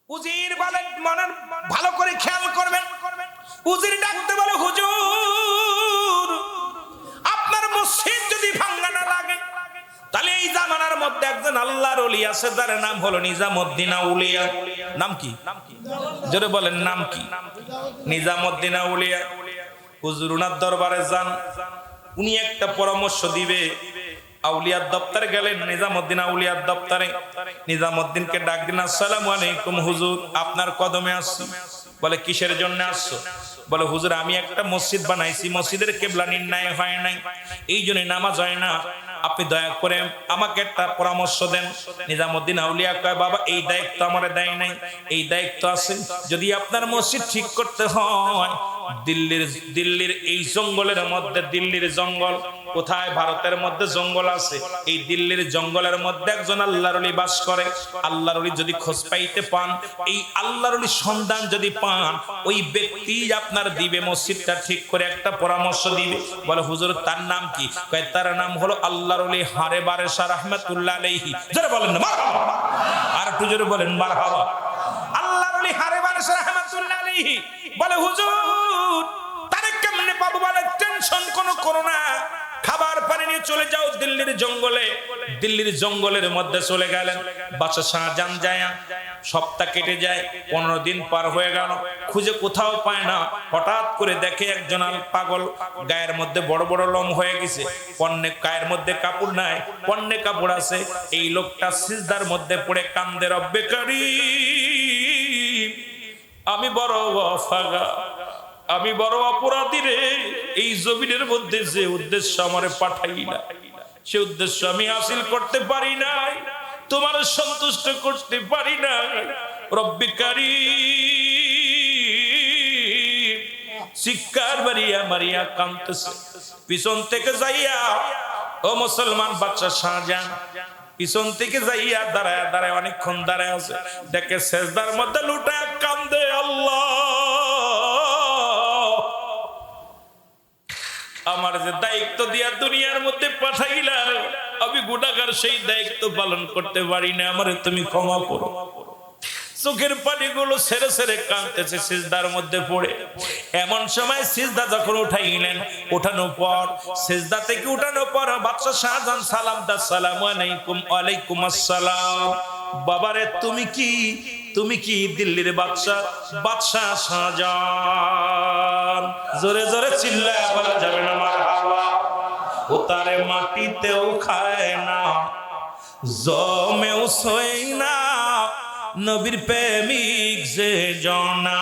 উজির বলেন, মনের ভালো করে খেয়াল করবেন। উজির ডাকতে বলে, হুজুর আপনার মসজিদ যদি ভাঙ্গা না লাগে, তাহলে এই জামানার মধ্যে একজন আল্লাহর ওলি আছে, যার নাম হলো নিজামউদ্দিন আউলিয়া। নাম কি? জোরে বলেন, নাম কি? নিজামউদ্দিন আউলিয়া। হুজুর উনার দরবারে যান, উনি একটা পরামর্শ দিবে। আউলিয়ার দপ্তরে গেলেন, নিজামউদ্দিন আউলিয়ার দপ্তরে। নিজামউদ্দিনকে ডাক দিন, আসসালামু আলাইকুম হুজুর, আপনার কদমে আসছি। বলে, কিসের জন্য আসছো? বলে, হুজুর আমি একটা মসজিদ বানাইছি, মসজিদের কিবলা নির্ণয় হয় নাই, এই জন্য নামাজ হয় না, আপনি দয়া করে আমাকে একটা পরামর্শ দেন। নিজামউদ্দিন আউলিয়া কয়, বাবা এই দায়িত্ব আমারে দেয় নাই, এই দায়িত্ব আছে। যদি আপনার মসজিদ ঠিক করতে হয়, দিল্লির এই জঙ্গলের মধ্যে, দিল্লির জঙ্গল কোথায়? ভারতের মধ্যে জঙ্গল আছে, এই দিল্লির জঙ্গলের মধ্যে একজন আল্লাহর ওলি বাস করে। আল্লাহর ওলি যদি খোঁজ পাইতে পান, এই আল্লাহর ওলি সন্ধান যদি পান, ওই ব্যক্তি আপনার দিবে, মসজিদটা ঠিক করে একটা পরামর্শ দিবে। বলে, হুজুর তার নাম কি? কয়, তার নাম হলো আল্লাহর ওলি হারে বারেশা রাহমাতুল্লাহ আলাইহি। জোরে বলেন না মারহাবা, আর একটু জোরে বলেন মারহাবা। আল্লাহর ওলি হারে বারেশা রাহমাতুল্লাহ আলাইহি। বলে, হুজুর তারে কেমনে পাবো? বলে, টেনশন কোনো করো না, খাবার পানি নিয়ে চলে যাও দিল্লির জঙ্গলে। দিল্লির জঙ্গলের মধ্যে চলে গেলেন। বাদশা শাহজাহান যায়, সপ্তাহ কেটে যায়, 15 দিন পার হয়ে গেল, খুঁজে কোথাও পায় না। হঠাৎ করে দেখে একজন পাগল, গায়ের মধ্যে বড় বড় লোম হয়ে গেছে, পণ্যে গায়ের মধ্যে কাপড় নাই, পণ্যে কাপড় আছে। এই লোকটা সিজদার মধ্যে পড়ে কান্দে, রব্বে কারীম আমি বড় অভাগা, আমি বড় অপরাধী রে। এই জমিনের মধ্যে যে উদ্দেশ্য আমারে পাঠাইলা, সে উদ্দেশ্য আমি হাসিল করতে পারি নাই, তোমার সন্তুষ্ট করতে পারি না। রব্বে কারীম চিৎকার মারিয়া মারিয়া কাঁদতেছে। পিছন থেকে যাইয়া, ও মুসলমান বাদশা শাহজাহান পিছন থেকে যাইয়া দাঁড়ায় দাঁড়ায় অনেকক্ষণ দাঁড়ায় আছে, দেখে সেজদার মধ্যে লুটায় কান্দে, আল্লাহ আমার যে দায়িত্ব দিয়া দুনিয়ার মধ্যে পাঠাইলা, আমি গুনাহগার, সেই দায়িত্ব পালন করতে পারি না, আমারে তুমি ক্ষমা করো। চোখের পানিগুলো ছেড়ে ছেড়ে কাঁদতেছে সিজদার মধ্যে পড়ে। এমন সময় সিজদা যখন উঠাইলেন, উঠানোর পর, সিজদা থেকে উঠানোর পর বাদশা শাহজাহান সালাম দা, আসসালামু আলাইকুম। ওয়ালাইকুম আসসালাম। বাবারে তুমি কি দিল্লির বাদশা? বাদশা শাহজাহান। জোরে জোরে চিল্লায় বলা যাবে না মারহাবা। ও তারে মাটিতেও খায় না, জমেও সই না, নবীর প্রেমিক যে জনা,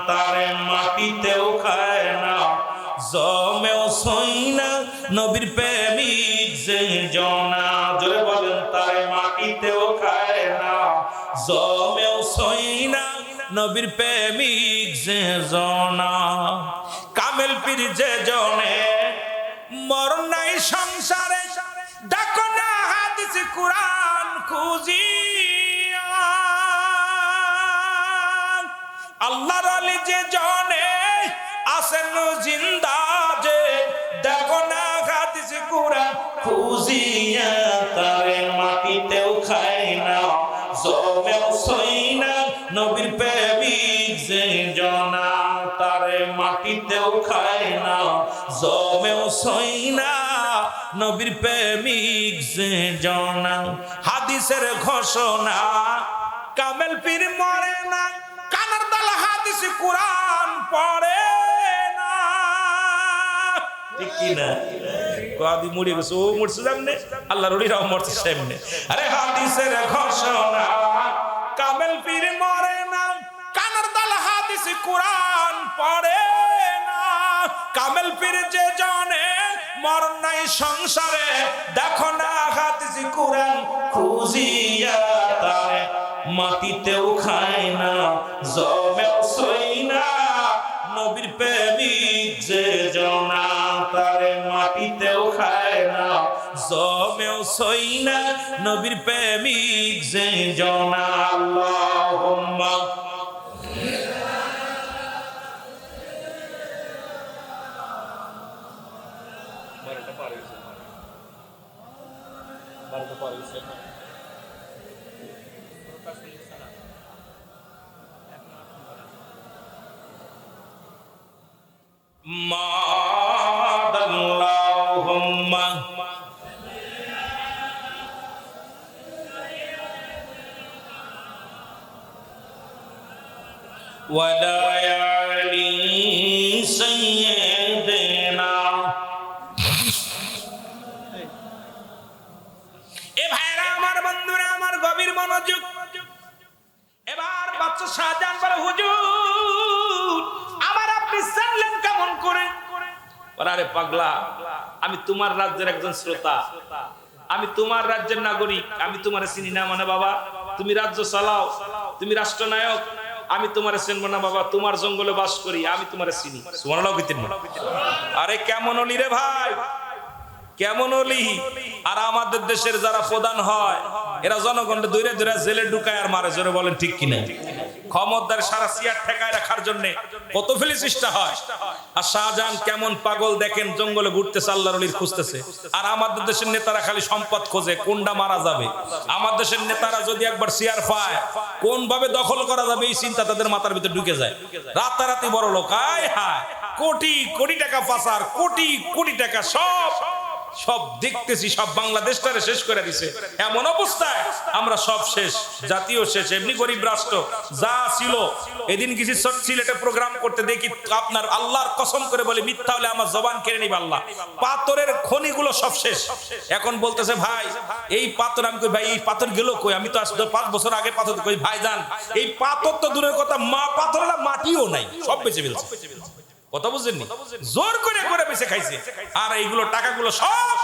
তারে মাটিতেও খায় না, জমেও সই না, নবীর প্রেমিক যে জনা। জোরে বলেন, তারে মাটিতেও খায় না, জমেও সই না, নবীর প্রেমিক যে জনা। কামেল পীর যে জনে, মরণ নাই সংসারে, ডাকো না হাদিস কুরআন খুঁজি। আল্লাহর ওলি যে জনে আছেন জিন্দা, যে দেখো না হাদিস কুরআন খুঁজিয়া, তারে মাটিতেও খায় না, জমেও সই না, নবীর প্রেমিক যে জনা, তারে মাটিতেও খায় না, জমেও সই না, নবীর প্রেমিক যে জনা। হাদিসের ঘোষণা, কামেল পীর মরে না, কানার দাল হাদিস কুরআন পড়ে না। ঠিক কি না? কদি মরে গেছে, ও মরছে সামনে, আল্লাহর ওলিরাও মরছে সামনে। আরে হাদিসের ঘোষণা, কামেল পীর মরে না, কানার দাল হাদিস কুরআন পড়ে না। কামেল পীর যে জনে, মরণ নাই সংসারে, দেখো না হাদিস কুরআন খুঁজিয়া, তারে মাটিতেও খায় না, জমেও সই না, নবীর প্রেমিক যে জনা, তারে মাটিতেও খায় না, জমেও সই না, নবীর প্রেমিক যে জনা। আল্লাহুম্মা মাদাল্লাহুম্মা ওয়ালা আলি সাইয়্যিদিনা। এ ভাইরা আমার, বন্ধুরা আমার, গভীর মনোযোগ। এবার বাচ্চা শাহজাহান বলে, হুজুর আমার আপনি জানলেন কেমন করে? আরে পাগলা, আমি তোমার রাজ্যের একজন শ্রোতা, আমি তোমার রাজ্যের নাগরিক, আমি তোমারে চিনি না মানে বাবা? তুমি রাজ্য চালাও, তুমি রাষ্ট্রনায়ক, আমি তোমারে চিনবো না বাবা? তোমার জঙ্গলে বাস করি, আমি তোমারে চিনি। সুবহানাল্লাহ কইতেন না? আরে কেমন হলি রে ভাই, কেমন হলি? আর আমাদের দেশের যারা প্রধান হয় এরা জনগণকে দূরে দূরে জেলে ঢুকায় আর মারে। জোরে বলেন ঠিক কিনা? ক্ষমতার সারা সিয়ার ঠেকায় রাখার জন্য কত ফেলি চেষ্টা হয়। আর শাহজাহান কেমন পাগল দেখেন, জঙ্গলে ঘুরতেছে, আল্লাহর ওলির খুঁজতেছে। আর আমাদের দেশের নেতারা খালি সম্পদ খোঁজে, কোনটা মারা যাবে। আমার দেশের নেতারা যদি একবার সিয়ার পায়, কোন ভাবে দখল করা যাবে এই চিন্তা তাদের মাথার ভিতরে ঢুকে যায়। রাতারাতি বড় লোক, আয় হায়, কোটি কোটি টাকা পাচার, কোটি কোটি টাকা সব দেখতেছি, সব বাংলাদেশটারে শেষ করে দিছে। এমন অবস্থায় আমরা সব শেষ, জাতীয় শেষ, এমনি গরিব রাষ্ট্র যা ছিল। এদিন কিছু সিলেটে প্রোগ্রাম করতে দেখি, আপনার আল্লাহর কসম করে বলি, মিথ্যা হলে আমার জবান কেড়ে নিবে আল্লাহ, পাথরের খনিগুলো সব শেষ। এখন বলতেছে ভাই এই পাথর, আমি কই ভাই এই পাথর গেল কই? আমি তো 5 বছর আগে পাথর কই ভাই জান, এই পাথর তো দূরের কথা, পাথরের মাটিও নাই, সব বেঁচে ফেলছে। কথা বুঝেননি? জোর করে করে বেঁচে খাইছে। আর এইগুলো টাকাগুলো সব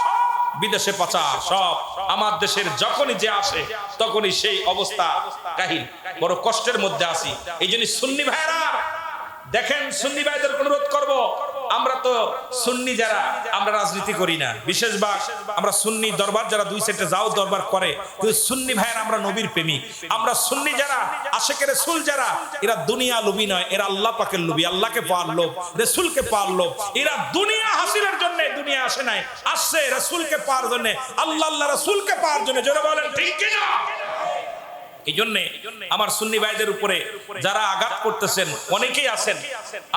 বিদেশে পাচার, সব আমার দেশের যখনই যে আসে তখনই সেই অবস্থা কাহিল। বড় কষ্টের মধ্যে আছি। এই জন্য সুন্নি ভাইরা দেখেন, সুন্নি ভাইদের অনুরোধ করব, আমরা তো সুন্নি যারা, আমরা রাজনীতি করি না, বিশেষ ভাগ আমরা সুন্নি দরবার যারা দুই সাইডে যাও দরবার করে, কিন্তু সুন্নি ভাইয়ের আমরা নবীর প্রেমিক। আমরা সুন্নি যারা আশিকে রাসূল যারা, এরা দুনিয়া লোভী নয়, এরা আল্লাহ পাকের লোভী, আল্লাহকে পাওয়ার লোভ, রাসূলকে পাওয়ার লোভ। এরা দুনিয়া হাসিলের জন্য দুনিয়া আসে নাই, আসছে রাসূলকে পাওয়ার জন্য, আল্লাহ রাসূলকে পাওয়ার জন্য। জোরে বলেন ঠিক কি না? এই জন্য আমার সুন্নি ভাইদের উপরে যারা আঘাত করতেছেন অনেকেই আছেন,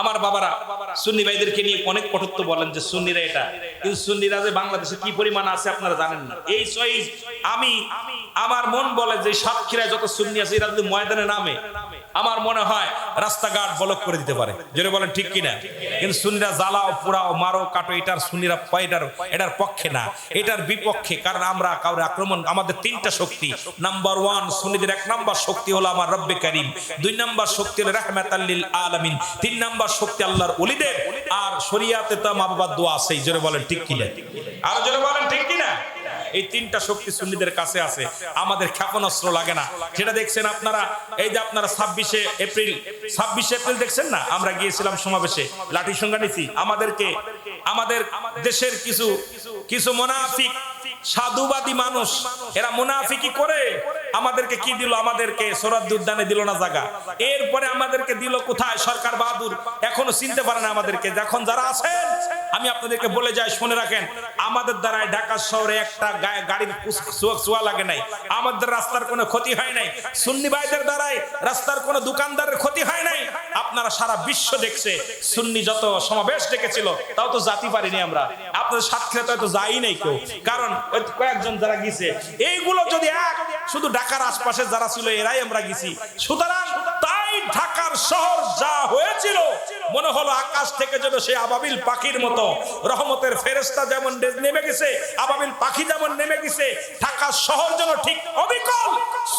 আমার বাবারা সুন্নি ভাইদেরকে নিয়ে অনেক কটূক্তি বলেন যে সুন্নিরা এটা, কিন্তু সুন্নিরা যে বাংলাদেশে কি পরিমাণ আছে আপনারা জানেন না। এই আমি আমার মন বলে যে সাতক্ষীরায় যত সুন্নি আছে এরা যদি ময়দানে নামে, আমার মনে হয় রাস্তাঘাট ব্লক করে দিতে পারে। জোরে বলেন ঠিক কিনা? কিন্তু সুন্নিরা জ্বালাও, পোড়াও, মারো, কাটো, এটার সুন্নিরা এটার পক্ষে না, এটার বিপক্ষে। কারণ আমরা কাউরে আক্রমণ, আমাদের 3টা শক্তি। নাম্বার 1 সুন্নিদের 1 নাম্বার শক্তি হলো আমার রব্বে কারীম, 2 নাম্বার শক্তি হলো রাহমাতাল লিল আলামিন, 3 নাম্বার শক্তি আল্লাহর ওলিদের। আর শরীয়তে তো মা বাবার দোয়া আছে। জোরে বলেন ঠিক কিনা? আর জোরে বলেন ঠিক কিনা? এই 3টা শক্তি সুন্নিদের কাছে আছে, আমাদের ক্ষেপণাস্ত্র লাগে না। যেটা দেখছেন আপনারা, এই যে আপনারা 26শে এপ্রিল দেখছেন না, আমরা গিয়েছিলাম সমাবেশে, লাঠি সংখ্যা নিছি। আমাদের দেশের কিছু মুনাফিক সাধুবাদী মানুষ, এরা মুনাফিকি করে আমাদেরকে কি দিল? আমাদেরকে সোহরাওয়ার্দী উদ্যানে দিল না জায়গা, এরপরে আমাদেরকে দিল কোথায়? সরকার বাহাদুর। এখনো চিনতে পারে না আমাদেরকে। যখন যারা আছেন, আমি আপনাদেরকে বলে যাই, শুনে রাখেন, আমাদের দ্বারাই ঢাকা শহরে একটা গাড়ির ছোঁয়া লাগে নাই, আমাদের রাস্তার কোনো ক্ষতি হয় নাই, সুন্নি ভাইদের দ্বারাই রাস্তার কোনো দোকানদারের ক্ষতি হয় নাই। আপনারা সারা বিশ্ব দেখছে সুন্নি যত সমাবেশ ডেকেছিল, তাও তো জাতি পারিনি আমরা। আপনাদের সাতক্ষীরাতে তো যাই নাই কেউ, কারণ কয়েকজন যারা গেছে, এইগুলো যদি শুধু ঢাকার আশপাশে যারা ছিল এরাই আমরা গেছি। সুতরাং তাই ঢাকার শহর যা হয়েছিল, মনে হলো আকাশ থেকে যেন সে আবাবিল পাখির মতো রহমতের ফেরেশতা যেমন নেমে গেছে, আবাবিল পাখি যেমন নেমে গেছে, ঢাকা শহর যেন ঠিক অবিকল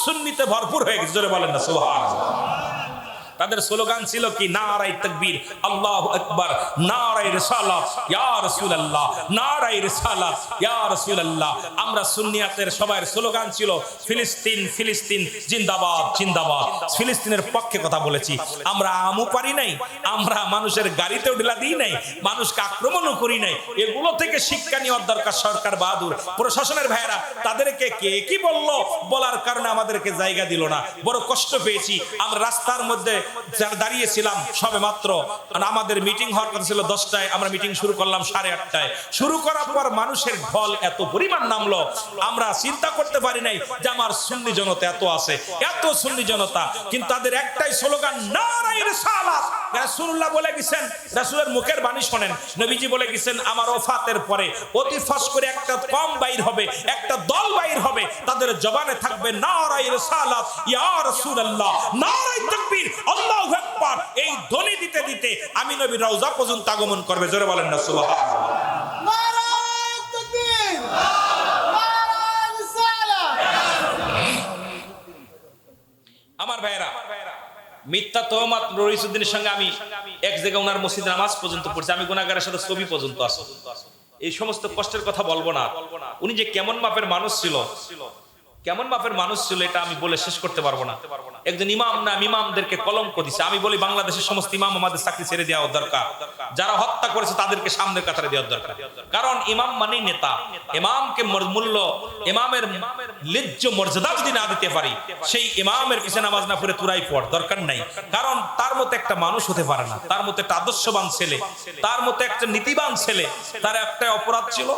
সুন্নিতে ভরপুর হয়ে গেছে। জোরে বলেন না সুবহানাল্লাহ। তাদের স্লোগান ছিল কি? নারায়ে তাকবীর, আল্লাহু আকবার, নারায়ে রিসালাত, ইয়া রাসূলুল্লাহ, নারায়ে রিসালাত, ইয়া রাসূলুল্লাহ। আমরা সুন্নিয়াতের সবার স্লোগান ছিল ফিলিস্তিন, ফিলিস্তিন জিন্দাবাদ, জিন্দাবাদ। ফিলিস্তিনের পক্ষে কথা বলেছি। আমরা আমু পারি নাই, আমরা মানুষের গাড়িতেও ঢেলা দিই নাই, মানুষকে আক্রমণও করি নাই। এগুলো থেকে শিক্ষা নেওয়ার দরকার সরকার বাহাদুর, প্রশাসনের ভাইরা। তাদেরকে কে কি বললো, বলার কারণে আমাদেরকে জায়গা দিল না, বড় কষ্ট পেয়েছি আমরা। রাস্তার মধ্যে দাঁড়িয়েছিলাম সবে মাত্র, আমাদের মিটিং হওয়ার কথা ছিল 10টায়, আমরা মিটিং শুরু করলাম 8:30টায়। শুরু করার পর মানুষের ঢল এত পরিমাণ নামলো, আমরা চিন্তা করতে পারি নাই যে আমার সুন্নি জনতা এত আছে, এত সুন্নি জনতা, কিন্তু তাদের একটাই স্লোগান নারায়ে রিসালাত। রাসূলুল্লাহ বলে গেছেন, রাসূলের মুখের বাণী শোনেন, নবীজি বলে গেছেন আমার ওফাতের পরে অতি ফাঁস করে একটা কম বাইর হবে, একটা দল বাইর হবে, তাদের জবানে থাকবে নারায়ে রিসালাত ইয়া রাসূলুল্লাহ, নারায়ে তাকবীর, আল্লাহু আকবার। এই ধ্বনি দিতে দিতে আমি নবীর রওজা পর্যন্ত আগমন করবে। জোরে বলেন না সুবহানাল্লাহ। নারায়ে তাকবীর, নারায়ে রিসালাত। আমার ভাইরা, মিথ্যা তহমত রইসুদ্দিনের সঙ্গে আমি এক জায়গায় ওনার মসজিদে নামাজ পর্যন্ত পড়ছি, আমি গুনাহগারের সাথে ছবি পর্যন্ত আছে। এই সমস্ত কষ্টের কথা বলবো না। উনি যে কেমন মাপের মানুষ ছিল, কেমন মাপের মানুষ ছিল, এটা আমি বলে শেষ করতে পারবো না। একজন ইমাম নাম ইমামদেরকে কলঙ্ক দিছে। আমি বলি বাংলাদেশের সমস্ত ইমাম আমাদের চাকরি ছেড়ে দেওয়া দরকার, যারা হত্যা করেছে তাদেরকে সামনের কাতারে দেওয়া দরকার। কারণ ইমাম মানেই নেতা, ইমামকে মূল্য, ইমামের ন্যায্য মর্যাদা যদি না দিতে পারি, সেই ইমামের পিছনে নামাজ না পড়ে তুরাই পড় দরকার নাই। কারণ তার মতো একটা মানুষ হতে পারে না, তার মতো একটা আদর্শবান ছেলে, তার মতো একটা নীতিবান ছেলে। তার একটা অপরাধ ছিল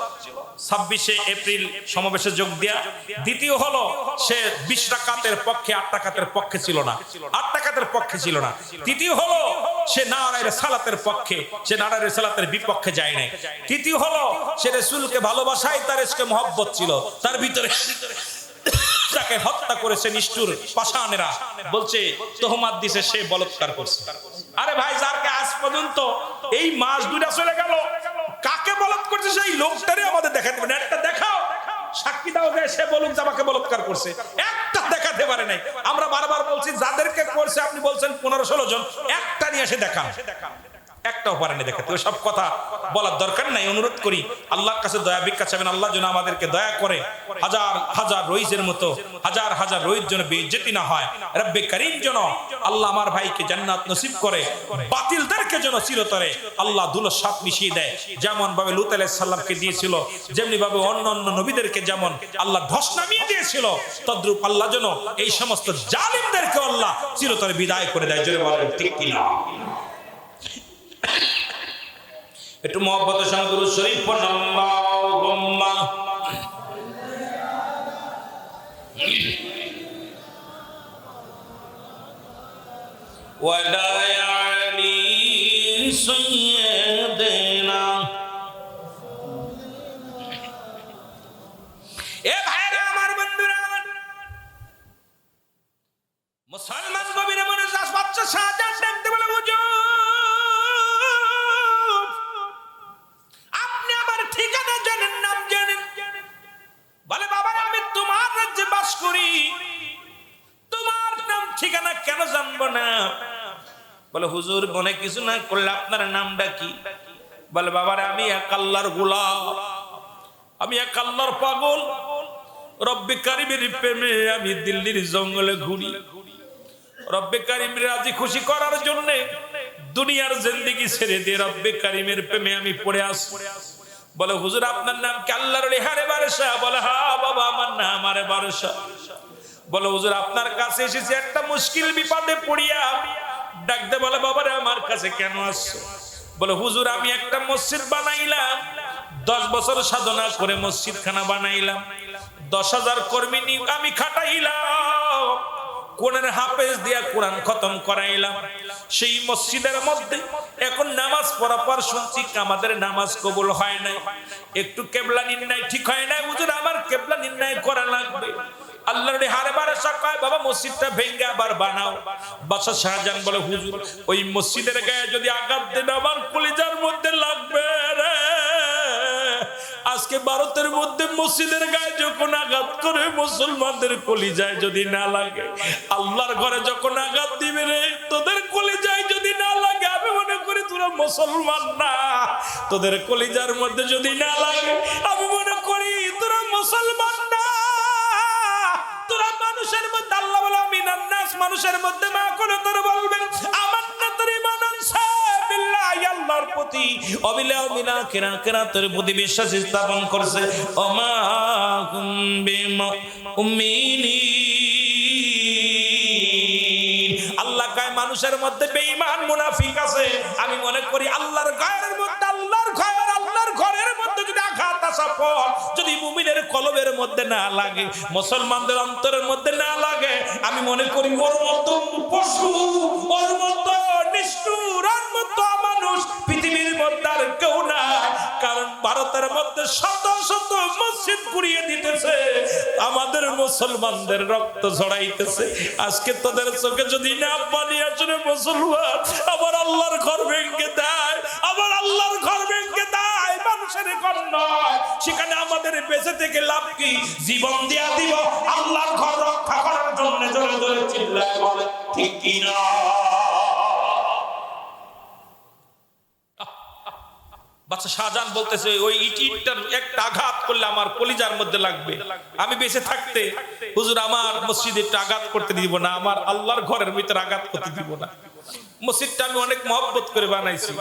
26শে এপ্রিল সমাবেশে যোগ দেয়া। দ্বিতীয় হলো সে 20 রাকাতের পক্ষে 8 রাকাতের পক্ষে ছিল না, 8 রাকাতের পক্ষে ছিল না। তৃতীয় হলো সে নারায়ে রিসালাতের পক্ষে, সে নারায়ে রিসালাতের বিপক্ষে যায় নাই। তৃতীয় হলো সে রাসূলকে ভালোবাসায় তার ইশকে মহব্বত ছিল তার ভিতরে, তাকে হত্যা করেছে নিষ্ঠুর পাষাণেরা। বলছে তহমাত দিছে সে বলাৎকার করছে। আরে ভাই, যারকে আজ পর্যন্ত এই মাস 2টা চলে গেল, কাকে বলাৎকার করছে সেই লোকটারে আমাদের দেখাতে পারে না। একটা দেখাও, সাক্ষী দাও যে সে বলুক যে আমাকে বলাৎকার করছে, একটা দেখাতে পারে নাই। আমরা বারবার বলছি যাদেরকে করছে, আপনি বলছেন 15-16 জন, একটা নিয়ে এসে দেখান, একটাও পারেনি দেখাতে। ওই সব কথা বলার দরকার নাই। অনুরোধ করি আল্লাহর কাছে দয়া ভিক্ষা চাবেন, আল্লাহ যেন আমাদেরকে দয়া করে হাজার হাজার রইজের মতো হাজার হাজার রইজ যেন বেইজ্জতি না হয়। রব্বে করিম যেন আল্লাহ আমার ভাইকে জান্নাত নসিব করে, বাতিলদেরকে যেন চিরতরে আল্লাহ ধুলো সাত মিশিয়ে দেয়। যেমন ভাবে লূত আলাইহিস সালামকে দিয়েছিল, যেমনি ভাবে অন্য অন্য নবীদেরকে যেমন আল্লাহ ধস নামিয়ে দিয়েছিল, তদ্রূপ আল্লাহ যেন এই সমস্ত জালিমদেরকে আল্লাহ চিরতরে বিদায় করে দেয়। জোরে বলেন ঠিক কিনা? একটু মহব্বতের সঙ্গে দুরূদ শরীফ পড়ুন। আল্লাহুম্মা ওয়া লা আলি সাইয়্যিদিনা। এ ভাইরা আমার, বন্ধুরা আমার, মুসলমান কবিরা মনে যাস বাচ্চা শাহজাহান দেখতে বলে হুজুর আপনি আমার ঠিকানা জানেন, নাম জানেন? বলে বাবা আমি তোমার রাজ্যে বাস করি, তোমার নাম ঠিকানা কেন জানবো না? বলে হুজুর মনে কিছু না করলে আপনার নামটা কি? বলে বাবারে আমি এক আল্লাহর গোলাম, আমি এক আল্লাহর পাগল, রব্বে কারিমের প্রেমে আমি দিল্লির জঙ্গলে ঘুরি। রব্বে কারিমের রাজি খুশি করার জন্য দুনিয়ার জিন্দেগি ছেড়ে দিয়ে রব্বে কারিমের প্রেমে আমি পড়ে আসি। বলে হুজুর আপনার নাম কি? আল্লাহর রেহারে বারসা। বলে হ্যাঁ বাবা আমার নাম আরে বারসা। বলে হুজুর আপনার কাছে এসেছি একটা মুশকিল বিপদে পড়িয়া। ডাক দে বলে বাবারে আমার কাছে কেন আসছো? বলে হুজুর আমি একটা মসজিদ বানাইলাম, 10 বছর সাধনা করে মসজিদ খানা বানাইলাম, 10,000 কর্মী নিয়ে আমি খাটাইলাম, কোরআনের হাফেজ দিয়া কোরআন খতম করাইলাম। সেই মসজিদের মধ্যে এখন নামাজ পড়া পর শুনছি আমাদের নামাজ কবুল হয় নাই, একটু কেবলা নির্ণয় ঠিক হয় নাই। হুজুর আমার কেবলা নির্ণয় করা লাগবে। আল্লাহর হারে বারে সাকায় বাবা মসজিদটা ভেঙে আবার বানাও। বাদশা শাহজাহান বলে হুজুর ওই মসজিদের গায়ে যদি আঘাত দেন আমার কলিজার মধ্যে লাগবে রে। আজকে ভারতের মধ্যে মসজিদের গায়ে যখন আঘাত করে মুসলমানদের কলিজায় যদি না লাগে, আল্লাহর ঘরে যখন আঘাত দিবে রে তোদের কলিজায় যদি না লাগে, আমি মনে করি তোরা মুসলমান না। তোদের কলিজার মধ্যে যদি না লাগে আমি মনে করি তোরা মুসলমান না। তোরা মানুষের মধ্যে আল্লাহ বলে মিনান নাস, মানুষের মধ্যে মা করে তোরা বলবেন আমান্না তোর ঈমান আনছে বিল্লাহি, আল্লাহর প্রতি অবিলা মিনা কেনা কেনা তোর প্রতি বিশ্বাস স্থাপন করছে। ওমা কুম বিমুমিনিন, আল্লাহ কয় মানুষের মধ্যে বেঈমান মুনাফিক আছে। আমি মনে করি আল্লাহর ঘরের মধ্যে আল্লাহর ঘরের মধ্যে যদি আঘাত আসা পর যদি মুমিনের কলবের মধ্যে না লাগে, মুসলমানদের অন্তরের মধ্যে না লাগে, আমি মনে করি ওর মতো পশু, ওর মতো নিষ্ঠুর, ওর মতো মানুষ পৃথিবীর মধ্যে আর কেউ না। কারণ ভারতের মধ্যে শত শত মসজিদ গুড়িয়ে দিতেছে, আমাদের মুসলমানদের রক্ত ঝরাইতেছে। আজকে তোদের চোখে যদি না পানি আসলে মুসলমান আবার আল্লাহর ঘর ভেঙে দেয়, আবার আল্লাহর ঘর ভেঙে দেয়, মানুষের ঘর নয়। সেখানে আমাদের বেঁচে থেকে লাভ কি? জীবন দিয়া দিব আল্লাহর ঘর রক্ষা করার জন্য। জোরে জোরে চিল্লায় বলে ঠিক কি না? বাচ্চা শাহজাহান বলতেছে ওই ইটটার একটা আঘাত করলে আমার কলিজার মধ্যে লাগবে। আমি বেঁচে থাকতে হুজুর আমার মসজিদে একটা আঘাত করতে দিব না, আমার আল্লাহর ঘরের ভিতরে আঘাত করতে দিব না। মসজিদটা আমি অনেক মহব্বত করে বানাইছি।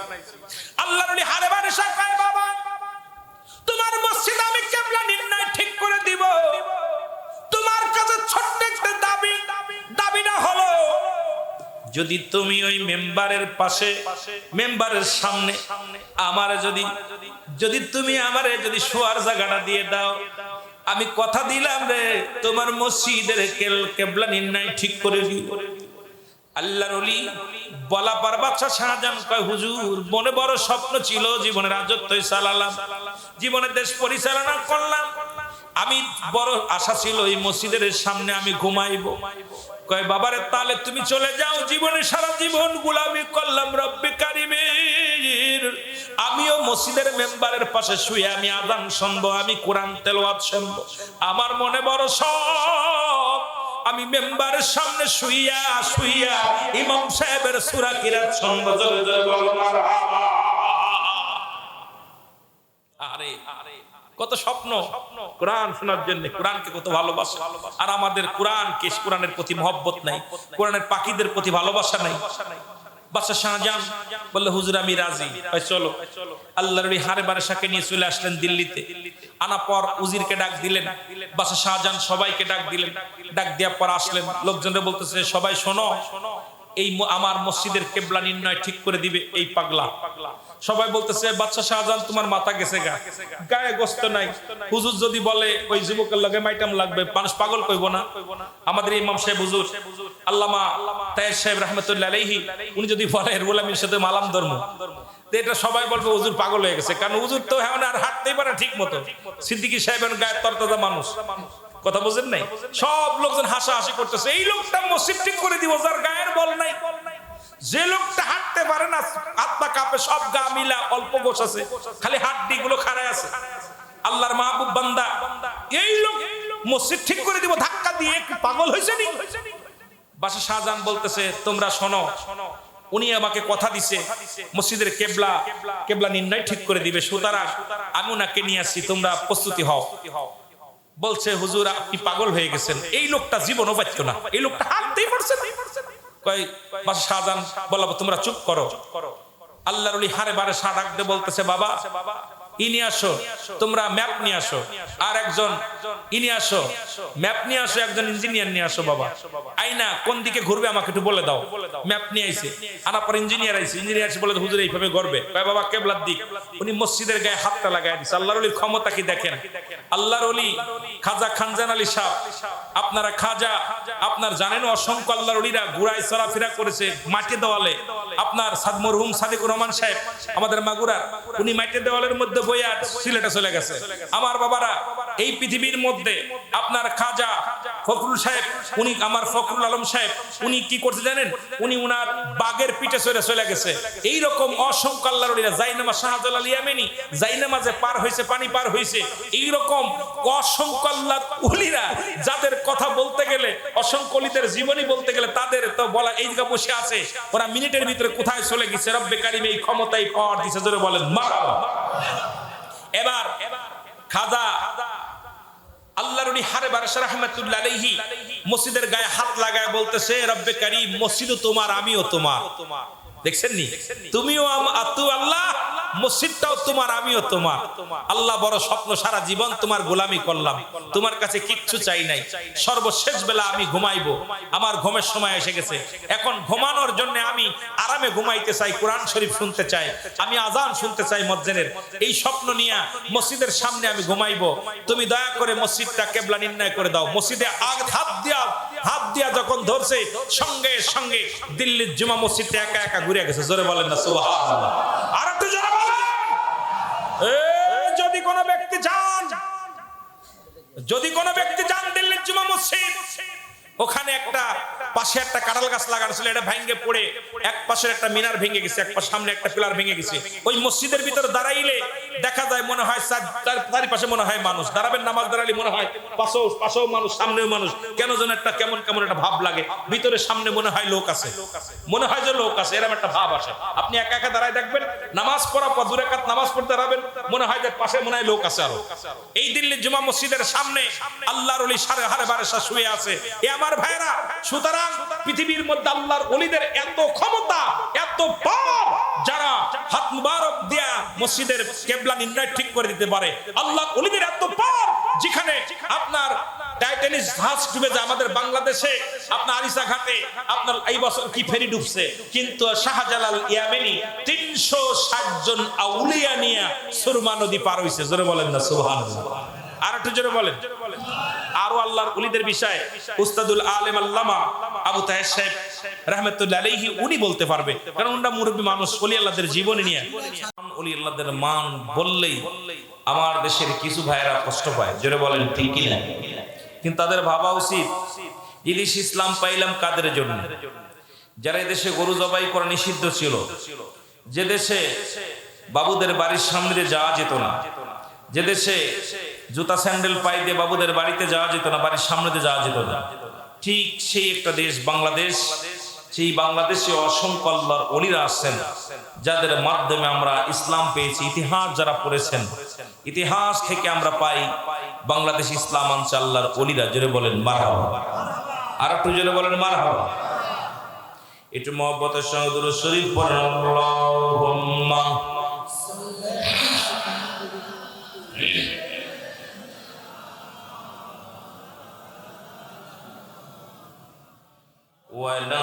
আল্লাহর ওলি হারে বারে শাখায় বাবা তোমার মসজিদ আমি কিবলা নির্ণয় ঠিক করে দিব। তোমার কাছে ছোট্ট একটা দাবিটা হলো যদি তুমি ওই মেম্বারের পাশে, মেম্বারের সামনে আমারে যদি তুমি আমারে যদি শোয়ার জায়গাটা দিয়ে দাও, আমি কথা দিলাম রে তোমার মসজিদের কিবলা নির্ণয় ঠিক করে দিব। আল্লাহর ওলি বলা পার বাদশা শাহজাহান কয় হুজুর মনে বড় স্বপ্ন ছিল, জীবনের রাজত্ব চালালাম, জীবনের দেশ পরিচালনা করলাম, আমি বড় আশা ছিল এই মসজিদের সামনে আমি ঘুমাইবো। কয় বাবারে তাহলে তুমি চলে যাও, জীবনে সারা জীবন গোলামি করলাম রব্বে কারিমের, আমিও মসজিদের মেম্বারের পাশে শুয়ে আমি আযান শুনবো, আমি কোরআন তেলাওয়াত শুনবো। আমার মনে বড় শখ আমি মেম্বারের সামনে শুইয়া শুইয়া ইমাম সাহেবের সূরা কিরাত শুনবো। জোরে জোরে বলো মারহাবা। আরে কত স্বপ্ন কোরআন শোনার জন্য, কোরআনকে কত ভালোবাসা। আর আমাদের কোরআনের প্রতি মহব্বত নাই, কোরআনের পাখিদের প্রতি ভালোবাসা নাই। বাদশা শাহজাহান বললে হুজুর আমি রাজি, চলো। আল্লাহর ওলি হারে বারে শাকে নিয়ে চলে আসলেন দিল্লিতে। আনা পর উজিরকে ডাক দিলেন, বাদশা শাহজাহান সবাইকে ডাক দিলেন। ডাক দেওয়ার পর আসলেন, লোকজনরা বলতেছে সবাই শোনো, এই আমার মসজিদের কিবলা নির্ণয় ঠিক করে দিবে এই পাগলা। সবাই বলতেছে বাদশা শাহজাহান তোমার মাথা গেছে গা, গায়ে গোস্ত নাই। হুজুর যদি বলে ওই যুবকের লগে মাইটাম লাগবে, মানুষ পাগল কইব না? আমাদের ইমাম সাহেব হুজুর আল্লামা তাহের সাহেব রাহমাতুল্লাহ আলাইহি উনি যদি বলে রুহুল আমিনের সাথে মালাম ধর্ম, এটা সবাই বলবে হুজুর পাগল হয়ে গেছে। কারণ হুজুর তো এখন আর হাঁটতেই পারে ঠিক মতো। সিদ্দিকী সাহেবের গায়ে তরতাজা মানুষ, কথা বুঝেন নাই? সব লোকজন হাসাহাসি করতেছে, এই লোকটা মসজিদ ঠিক করে দিব যার গায়ের বল নাই। যে লোকটা হাঁটতে পারে না, হাত পা কাঁপে, সব গা মিলা অল্প গোছ আছে, খালি হাড্ডি গুলো খাড়ায় আছে, আল্লাহর মাহবুব বান্দা, এই লোক মসজিদ ঠিক করে দিব ধাক্কা দিয়ে, পাগল হয়েছে নি? বাদশা শাহজাহান বলতেছে তোমরা শোনো, উনি আমাকে কথা দিছে মসজিদের কেবলা নির্ণয় ঠিক করে দিবে, সুতরাং আমি ওনাকে নিয়ে আসছি, তোমরা প্রস্তুতি হও। বলছে হুজুর আপনি পাগল হয়ে গেছেন, এই লোকটা জীবনও পাইতো না, এই লোকটা হাঁটতেই পারছে না। কয় বাদশা শাহজাহান বলবো তোমরা চুপ করো। আল্লাহর ওলি হারে বারে শাহ ডাকতে বলতেছে বাবা ইনি আসো, তোমরা ম্যাপ নিয়ে আসো, আর একজন ইনি আসো, ম্যাপ নিয়ে আসো, একজন ইঞ্জিনিয়ার নিয়ে আসো। বাবা আইনা কোন দিকে ঘুরবে আমাকে একটু বলে দাও। ম্যাপ নিয়ে আইছে, আনার পর ইঞ্জিনিয়ার আইছে, ইঞ্জিনিয়ার এসে বলে হুজুর এইভাবে ঘুরবে। কয় বাবা কেবলার দিক। উনি মসজিদের গায়ে হাতটা লাগায় দিছে। আল্লাহর ওলির ক্ষমতা কি দেখেন। আল্লাহর ওলি খাজা খানজান আলী সাহেব, আপনারা খাজা আপনার জানেন অসংখ্য আল্লাহর ওলিরা ঘুরায় চলাফেরা করেছে মাটি দেওয়ালে। আপনার মরহুম সাদিকুর রহমান সাহেব আমাদের মাগুরার, উনি মাটি দেওয়ালের মধ্যে বইয়া সিলেটে চলে গেছে। আমার বাবারা এই পৃথিবীর মধ্যে আপনার খাজা ফখরুল সাহেব, উনি আমার ফখরুল আলম সাহেব, উনি কি করতে জানেন, উনি উনার বাগের পিঠে চলে গেছে। এইরকম অসংখ্য আল্লাহর ওলিরা, জাইনামাজ শাহজালাল ইয়ামানি জাইনামাজে পার হয়েছে, পানি পার হয়েছে। এইরকম অসংখ্য আল্লাহর ওলিরা যাদের কথা বলতে গেলে, অসংখ্য ওলিদের জীবনী বলতে গেলে তাদের তো বলা এই জায়গা বসে আছে, ওরা মিনিটের ভিতরে কোথায় চলে গেছে। রব্বে কারিম এই ক্ষমতাই পাওয়ার দিছে, জোরে বলেন মারহাবা। এবার খাজা আল্লাহর ওলি হারে বারাসা রাহমাতুল্লাহ আলাইহি মসজিদের গায়ে হাত লাগায় বলতেছে রব্বে কারিম মসজিদও তোমার, আমিও তোমার। দেখছেন নি, তুমিও আল্লাহ, মসজিদটাও তোমার, আমিও তোমার। আল্লাহ বড় স্বপ্ন, সারা জীবন তোমার গোলামি করলাম, তোমার কাছে কিচ্ছু চাই নাই। সর্বশেষ বেলা আমি ঘুমাইবো, আমার ঘুমের সময় এসে গেছে। এখন ঘুমানোর জন্য আমি আরামে ঘুমাইতে চাই, কোরআন শরীফ শুনতে চাই, আমি আজান শুনতে চাই মসজিদের। এই স্বপ্ন নিয়ে মসজিদের সামনে আমি ঘুমাইবো। তুমি দয়া করে মসজিদটা কেবলা নির্ণয় করে দাও। মসজিদে হাত দিয়া যখন ধরছে, সঙ্গে সঙ্গে দিল্লির জুমা মসজিদটা একা একা ঘুরে গেছে। জোরে বলেন না সুবহানাল্লাহ। আর একটু জোরে বলেন। যদি কোনো ব্যক্তি যান দিল্লির জুমা মসজিদ, ওখানে একটা পাশে একটা কাঁঠাল গাছ লাগানো ছিল, এটা ভেঙে পড়ে এক পাশের একটা মিনার ভেঙে গেছে, এক পাশে সামনে একটা পিলার ভেঙে গেছে। ওই মসজিদের ভিতরে দাঁড়াইলে দেখা যায় মনে হয় চারিপাশে মনে হয় মানুষ। দাঁড়াবেন, নামাজ দাঁড়ালে মনে হয় পাশেও মানুষ, সামনেও মানুষ। কেন যেন একটা কেমন একটা ভাব লাগে ভিতরে, সামনে মনে হয় লোক আছে, মনে হয় যে লোক আছে, এরকম একটা ভাব আসে। আপনি একা একা দাঁড়ায় দেখবেন, নামাজ পড়া পর 2 রাকাত নামাজ পড়তে দাঁড়াবেন, মনে হয় যে পাশে মনে হয় লোক আছে আরো। এই দিল্লির জুমা মসজিদের সামনে আল্লাহর ওলি সাড়ে হারে বারেসা শুয়ে আছে। আমার ভাইরা, সুতরাং পৃথিবীর মধ্যে আল্লাহর ওলিদের এত ক্ষমতা, এত পাওয়ার, যারা হাত মুবারক দিয়া মসজিদের কিবলা নির্ণয় ঠিক করে দিতে পারে। আল্লাহর ওলিদের এত পাওয়ার, যেখানে আপনার টাইটানিক জাহাজ ডুবে যায় আমাদের বাংলাদেশে, আপনার আরিসা ঘাটে আপনার এই বছর কি ফেরি ডুবছে, কিন্তু শাহজালাল ইয়ামেনি 360 জন আউলিয়া নিয়ে সুরমা নদী পার হইছে। জোরে বলেন না সুবহানাল্লাহ। আর একটু জোরে বলেন। আরো আল্লাহর ওলিদের বিষয় উস্তাদুল আলেম আল্লামা আবু তাহের সাহেব রাহমাতুল্লাহ আলাইহি উনি বলতে পারবে, কারণ উনারা মুরব্বী মানুষ। ওলি আল্লাহদের জীবনী নিয়ে, ওলি আল্লাহদের মান বললেই আমার দেশের কিছু ভাইরা কষ্ট পায়। জোরে বলেন ঠিক কি না? কিন্তু তাদের ভাবা উচিত, ইলিশ ইসলাম পাইলাম কাদের জন্য? যারা দেশে গরু জবাই করা নিষিদ্ধ ছিল, যে দেশে বাবুদের বাড়ির সামনে দিয়ে যাওয়া যেত না, যে দেশে জুতা স্যান্ডেল পাই দিয়ে বাবুদের বাড়িতে যাওয়া যেত না, বাড়ির সামনে দিয়ে যাওয়া যেত না, ঠিক সেই একটা দেশ বাংলাদেশ। সেই বাংলাদেশে অসংখ্য আল্লাহর ওলিরা আছেন, যাদের মাধ্যমে আমরা ইসলাম পেয়েছি। ইতিহাস যারা পড়েছেন, ইতিহাস থেকে আমরা পাই বাংলাদেশ ইসলাম আনছে আল্লাহর ওলিরা। জোরে বলেন মারহাবা। আর একটু জোরে বলেন মারহাবা। একটু মহব্বতের সঙ্গে দুরূদ শরীফ পড়েন। আল্লাহুম্মা ওয়ালা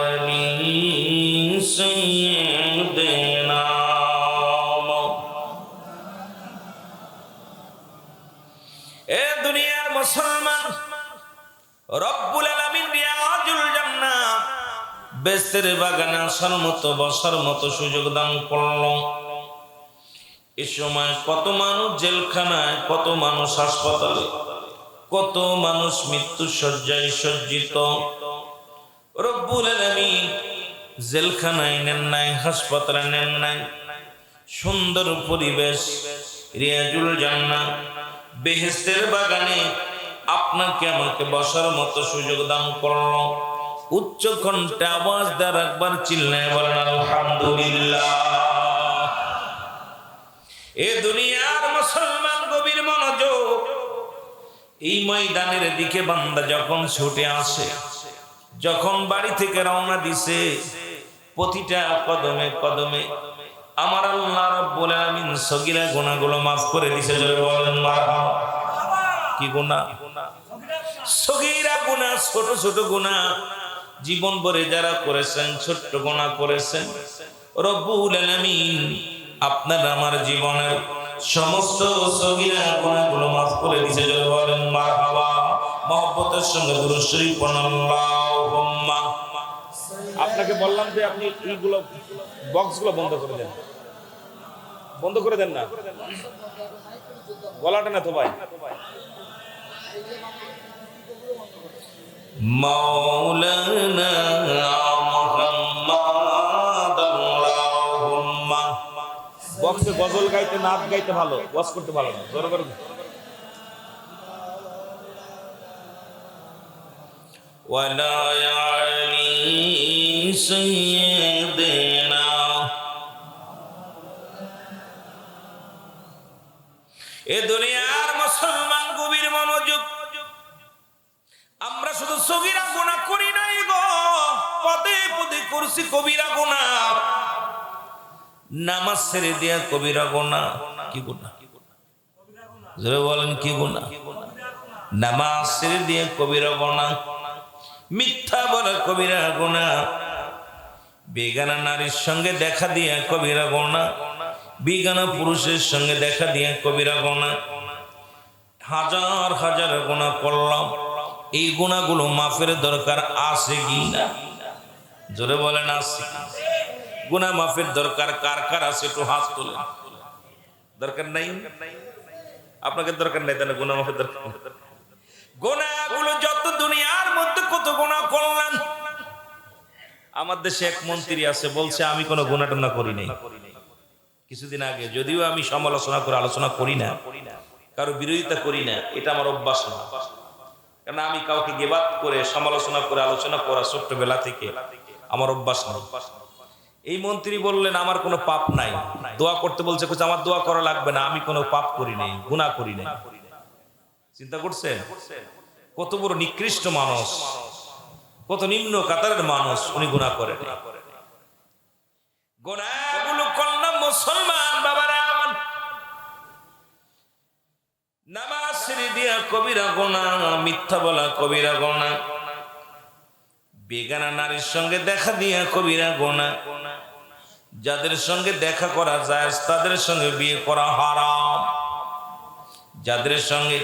আলি সাইয়্যিদিনা। এ দুনিয়ার মুসলমান, রব্বুল আলামিন রিয়াজুল জান্নাহ, বেহেশতের বাগানে আসার মতো, বসার মতো সুযোগ দান করলো। এই সময় কত মানুষ জেলখানায়, কত মানুষ হাসপাতালে, কত মানুষ মৃত্যু শয্যায় সজ্জিত। রব্বুল আলামিন জেলখানায় নেন নাই, হাসপাতালে নেন নাই, সুন্দর পরিবেশ রিয়াজুল জান্নাহ বেহেশতের বাগানে আপনাকে আমাকে বসার মতো সুযোগ দান করলো। উচ্চ কণ্ঠে আওয়াজ দেওয়ার একবার চিল্লায় বলেন আলহামদুলিল্লাহ। এ দুনিয়ার মুসলমান গভীর মনোযোগ। এই ময়দানের দিকে বান্দা যখন ছুটে আসে, যখন বাড়ি থেকে রওনা দিছে, প্রতিটা কদমে কদমে আমার আল্লাহ রাব্বুল আলামিন সগীরা গুনাহগুলো মাফ করে দিয়েছে। জোরে বলেন মারহাবা। কি গুনাহ? সগীরা গুনাহ, ছোট ছোট গুনাহ জীবন ভরে যারা করেছেন, ছোট্ট গুনাহ করেছেন, রব্বুল আলামিন আপনার আমার জীবনের সমস্ত সগীরা গুনাহগুলো মাফ করে দিয়েছে। জোরে বলেন মারহাবা। মহব্বতের সঙ্গে দুরূদ শরীফ পড়ুন। আল্লাহুম্মা। আপনাকে বললাম যে আপনি এইগুলো বক্সগুলো বন্ধ করে দেন, বন্ধ করে দেন না, গলাটা না তো ভাই। মাওলানা মুহাম্মদ আল্লাহুম্মা। বক্সে গজল গাইতে, নাচ গাইতে ভালো, ওয়াজ করতে ভালো না। জোরে করে ওয়ালা আলি সাইয়্যিদিনা। এ দুনিয়ার মুসলমান গভীর মনোযোগ। আমরা শুধু সগীরা গুনাহ করি নাই গো, পদে পদে করছি কবিরা গুনাহ। নামাজ ছেড়ে দিয়া কবিরা গুনাহ। কি গুনাহ? জোরে বলেন কি গুনাহ? নামাজ ছেড়ে দিয়ে কবিরা গুনাহ, মিথ্যা বলা কবিরা গুনাহ, বেগানা নারীর সঙ্গে দেখা দিয়া কবিরা গুনাহ, বেগানা পুরুষের সঙ্গে দেখা দিয়া কবিরা গুনাহ। হাজার হাজার গুনাহ করলাম, এই গুনাহগুলো মাফের দরকার আছে কি না? জোরে বলেন আছে। গুনাহ মাফের দরকার কার কার আছে একটু হাত তোলেন। দরকার নাই? আপনাকে দরকার নাই, তাহলে গুনাহ মাফের দরকার নেই। গুনাহগুলো যত দুনিয়ার মধ্যে কত গুনাহ করলাম। আমার দেশে এক মন্ত্রী আছে, বলছে আমি কোনো গুনাহ টুনাহ করি নাই। কিছুদিন আগে, যদিও আমি সমালোচনা করে আলোচনা করি না, কারো বিরোধিতা করি না, এটা আমার অভ্যাস না। কারণ আমি কাউকে গিবাত করে সমালোচনা করে আলোচনা করা ছোট্টবেলা থেকে আমার অভ্যাস না। এই মন্ত্রী বললেন আমার কোনো পাপ নাই, দোয়া করতে বলছে, আমার দোয়া করা লাগবে না, আমি কোনো পাপ করি নাই, গুনাহ করি নাই। চিন্তা করছেন কত বড় নিকৃষ্ট মানুষ, কত নিম্ন কাতারের মানুষ, উনি গুনাহ করেন। গুনাহগুলো করলাম মুসলমান বাবারা, নামাজ ছেড়ে দিয়া কবিরা গুনাহ, মিথ্যা বলা কবিরা গুনাহ, বেগানা নারীর সঙ্গে দেখা দিয়া কবিরা গুনাহ, যাদের সঙ্গে দেখা করা যায় তাদের সঙ্গে বিয়ে করা হারাম, যাদের সঙ্গে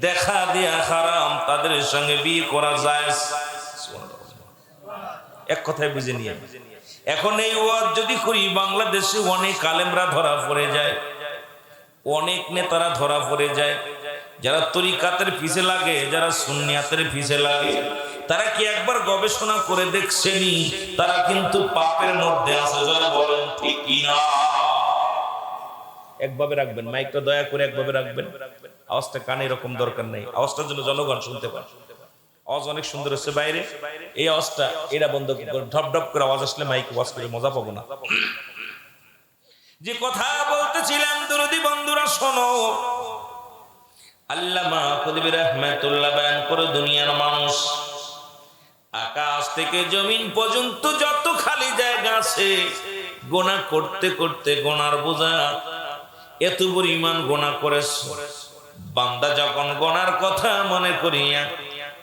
দেখা দিয়া হারাম তাদের সঙ্গে বিয়ে করা যায়। এক কথায় বুঝে নিয়ে, এখন এই ওয়াজ যদি করি বাংলাদেশে অনেক আলেমরা ধরা পড়ে যায়, অনেক নেতারা ধরা পড়ে যায়, যারা তরিকাতের পিছে লাগে, যারা সুন্নিয়াতের পিছে লাগে, তারা কি একবার গবেষণা করে দেখছেনি তারা কিন্তু পাপের মধ্যে আছে? যারা বলেন ঠিক কিনা? একভাবে রাখবেন মাইকটা, দয়া করে একভাবে রাখবেন, আওয়াজটা কানে এরকম দরকার নেই, আওয়াজটার জন্য জনগণ শুনতে পারে। আওয়াজ অনেক সুন্দর হচ্ছে বাইরে, এই আওয়াজটা এরা বন্ধ করে, ঢপ ঢপ করে আওয়াজ আসলে মাইক ওয়াজ করে মজা পাবো না। যে কথা বলতেছিলাম দরদি বন্ধুরা শোনো, আল্লামা কুতুবী রাহমাতুল্লাহ বয়ান করে দুনিয়ার মানুষ আকাশ থেকে জমিন পর্যন্ত যত খালি জায়গা আছে, গুনাহ করতে করতে গুনার বোঝা এত পরিমাণ গুনাহ করেছে। বান্দা যখন গুনার কথা মনে করিয়া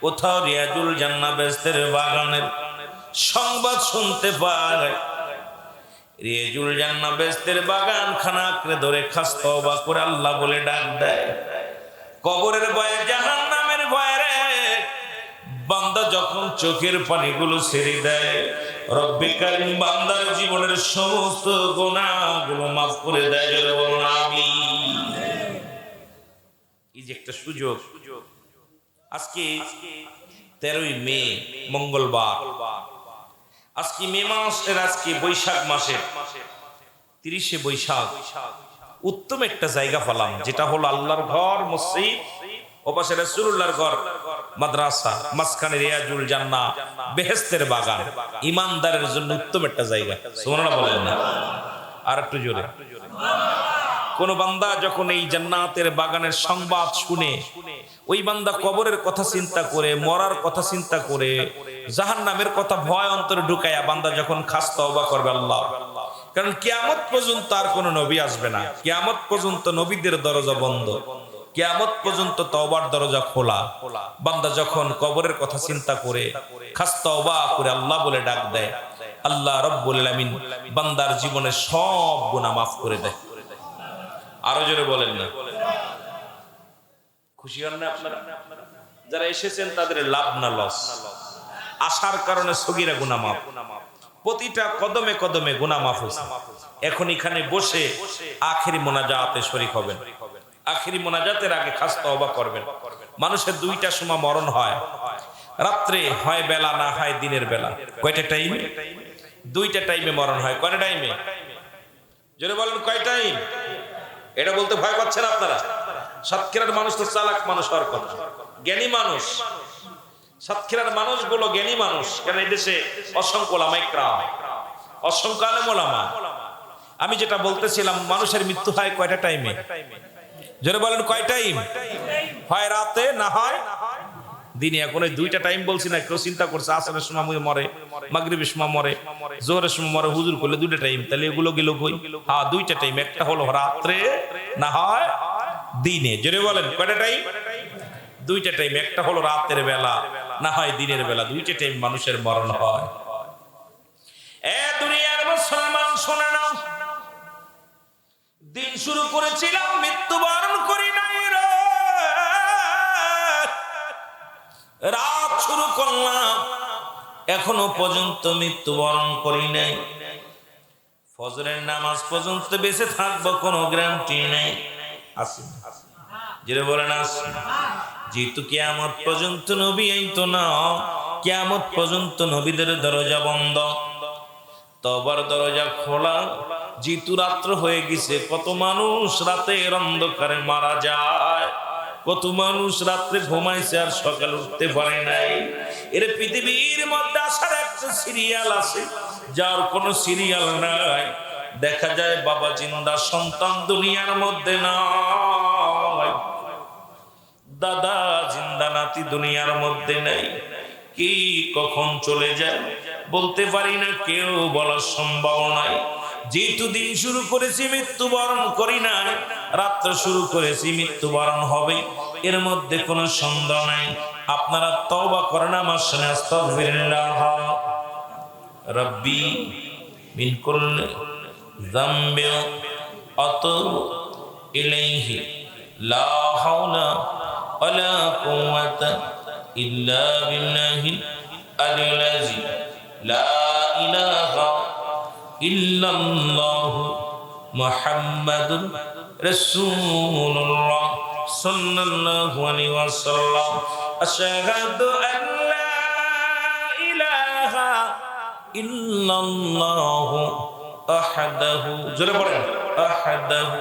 কোথাও রিয়াজুল জান্নাহ বেহেশতের বাগানের সংবাদ শুনতে পায়, রিয়াজুল জান্নাহ বেহেশতের বাগান খানা আঁকড়ে ধরে খাস তওবা করে আল্লাহ বলে ডাক দেয়। কবরের ভয়ে, জাহান্নামের ভয়ে রে বান্দা যখন চোখের পানিগুলো ছেড়ে দেয়, রব্বে কারীম বান্দার জীবনের সমস্ত গুনাহগুলো মাফ করে দেয়। যারা বলুন আমিন। এই যে একটা সুযোগ, আজকে 13ই মে মঙ্গলবার, আজকে মে মাসের, আজকে বৈশাখ মাসের 30শে বৈশাখ, উত্তম একটা জায়গা পেলাম, যেটা হলো আল্লাহর ঘর মসজিদ, ওপাশে রাসূলুল্লাহর ঘর মাদ্রাসা, মাঝখানে রিয়াজুল জান্নাহ বেহেশতের বাগান। ইমানদারের জন্য উত্তম একটা জায়গা। সুবহানাল্লাহ বলেন না? আর একটু জোরে। কোন বান্দা যখন এই জান্নাতের বাগানের সংবাদ শুনে, ওই বান্দা কবরের কথা চিন্তা করে, মরার কথা চিন্তা করে, জাহান্নামের কথা ভয় অন্তরে ঢুকায়া বান্দা যখন খাস তওবা করবে আল্লাহ, কারণ কিয়ামত পর্যন্ত আর কোন নবী আসবে না, কিয়ামত পর্যন্ত নবীদের দরজা বন্ধ, কিয়ামত পর্যন্ত তওবার দরজা খোলা। বান্দা যখন কবরের কথা চিন্তা করে খাস তওবা করে আল্লাহ বলে ডাক দেয়, আল্লাহ রাব্বুল আলামিন বান্দার জীবনের সব গুনাহ মাফ করে দেয়। আরো জোরে বলেন না? খুশি হন না আপনারা? যারা এসেছেন তাদের লাভ না লস? আসার কারণে সগীরা গুনাহ মাফ, প্রতিটা কদমে কদমে গুনাহ মাফ হচ্ছে। এখন এখানে বসে আখেরি মোনাজাতে শরীক হবেন, আখেরি মোনাজাতের আগে খাস তওবা করবেন। মানুষের দুইটা সময় মরণ হয়, রাত্রে হয় বেলা, না হয় দিনের বেলা। কয়টা টাইম? দুইটা টাইমে মরণ হয়। কয়টা টাইমে? জোরে বলেন কয় টাইম? এটা বলতে ভয় পাচ্ছেন আপনারা? সাতক্ষীরার মানুষ তো চালাক মানুষ হওয়ার কথা, জ্ঞানী মানুষ। সাতক্ষীরার মানুষগুলো জ্ঞানী মানুষ, কারণ এই দেশে অসংখ্য ওলামা ইকরাম, অসংখ্য আলেম ওলামা। আমি যেটা বলতেছিলাম, মানুষের মৃত্যু হয় কয়টা টাইমে? জোরে বলেন কয় টাইম? হয় রাতে, না হয় দিনে এখন এই দুইটা টাইম বলছি না, কেউ চিন্তা করছে আসরের সময় মরে, মাগরিবের সময় মরে, জোহরের সময় মরে, হুজুর করলে দুইটা টাইম, তাহলে এগুলো গেল কই? হ্যাঁ দুইটা টাইম, একটা হলো রাত্রে না হয় দিনে। জোরে বলেন কয়টা টাইম? দুইটা টাইম, একটা হলো রাতের বেলা না হয় দিনের বেলা, দুইটা টাইম মানুষের মরণ হয়। এ দুনিয়ার মুসলমান শোনে নাও, দিন শুরু করেছিলাম মৃত্যুবরণ করি নাই রে, রাত শুরু করলাম এখনো পর্যন্ত মৃত্যুবরণ করি নাই, ফজরের নামাজ পর্যন্ত বেঁচে থাকবো কোনো গ্যারান্টি নেই। আসি যেটা বলেন আসি, যেহেতু কিয়ামত পর্যন্ত নবী আইতো না, কিয়ামত পর্যন্ত নবীদের দরজা বন্ধ, তবার দরজা খোলা। যেহেতু রাত্র হয়ে গেছে, কত মানুষ রাতের অন্ধকারে মারা যায়, কত মানুষ রাত্রে ঘুমাইছে আর সকাল উঠতে পারে নাই। এর পৃথিবীর মধ্যে আসার একটা সিরিয়াল আছে, যার কোনো সিরিয়াল নাই। দেখা যায় বাবা জিন্দা, সন্তান দুনিয়ার মধ্যে নাই, দাদা জিন্দা, নাতি দুনিয়ার মধ্যে নাই। কি কখন চলে যায় বলতে পারি না, কেউ বলার সম্ভব নাই। যেহেতু দিন শুরু করেছি মৃত্যুবরণ করি না, রাত্র শুরু করেছি মৃত্যুবরণ হবে, এর মধ্যে কোনো সন্দেহ নাই। আপনারা তওবা করেন আমার সামনে, আস্তাগফিরুল্লাহ রাব্বি মিন কুল্লি যামবি আতুবু ইলাইহি লা হাওলা ওয়ালা কুওয়াতা ইল্লা বিল্লাহিল আলিয়্যিল আযীম লা ইলাহা ইল্লাল্লাহু মুহাম্মাদুর রাসূলুল্লাহ সাল্লাল্লাহু আলাইহি ওয়াসাল্লাম। আশহাদু আল্লা ইলাহা ইল্লাল্লাহু আহাদাহু, জোরে বলেন, আহাদাহু